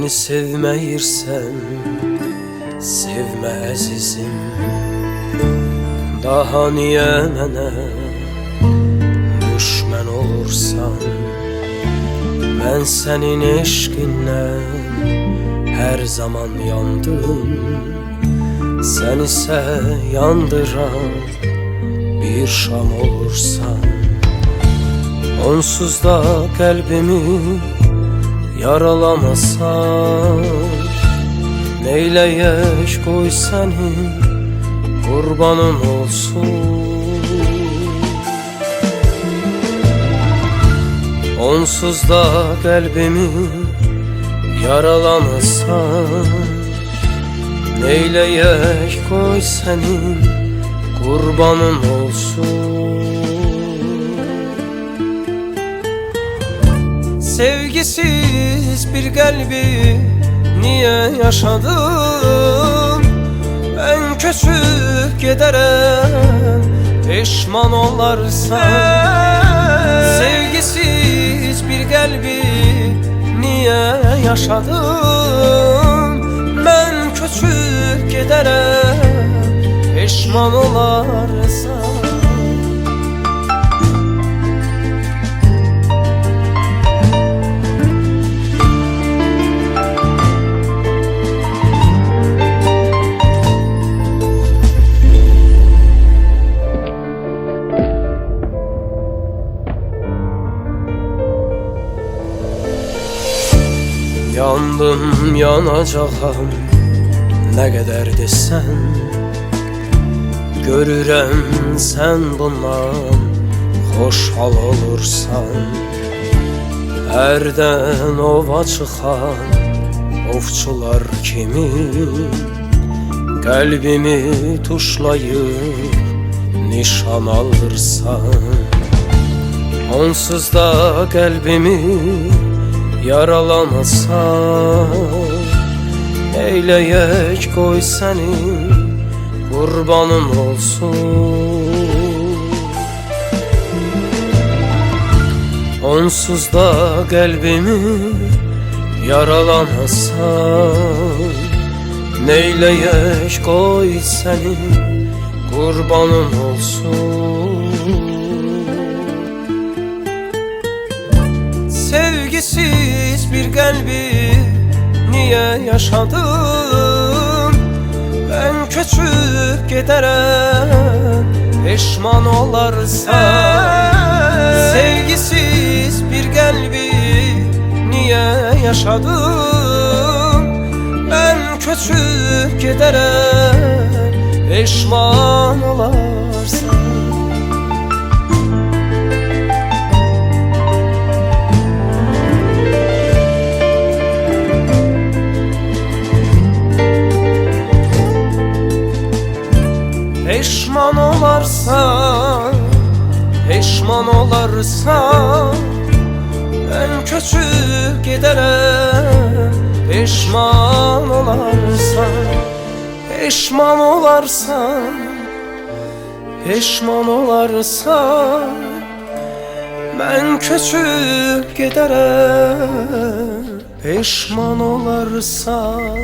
Seni sevmeyirsem sevme əzizim. Daha niye mənə düşmən olursan? Mən sənin eşqindən hər zaman yandım. Sən isə yandıran bir şam olursan. Onsuz da qəlbimi yaralamasan, neyləyək qoy sənin qurbanın olsun. Onsuz da qəlbimi yaralamasan, neyləyək qoy sənin qurbanın olsun. Sevgisiz bir qəlbi niye yaşadım? Ben köçüb gedərəm, peşman olarsan. Sevgisiz bir qəlbi niye yaşadım? Ben köçüb gedərəm, peşman olarsan. Yandım, yanacağım, nə qədər desən. Görürəm sən bundan xoşhal olursan. Hərdən ova çıxan ovçular kimi qəlbimi tuşlayıb nişan alırsan. Onsuz da qəlbimi yaralamasan, neyləyək qoy sənin qurbanın olsun. Onsuz da qəlbimi yaralamasan, neyləyək qoy sənin qurbanın olsun. Sevgisiz bir qəlbi niye yaşadım? Ben köçüb gedərəm, peşman olarsan. Sevgisiz bir qəlbi niye yaşadım? Ben köçüb gedərəm, peşman olarsan. Peşman olarsan, peşman olarsan, ben köçüb gedərəm, peşman olarsan. Peşman olarsan, peşman olarsan, ben köçüb gedərəm, peşman olarsan.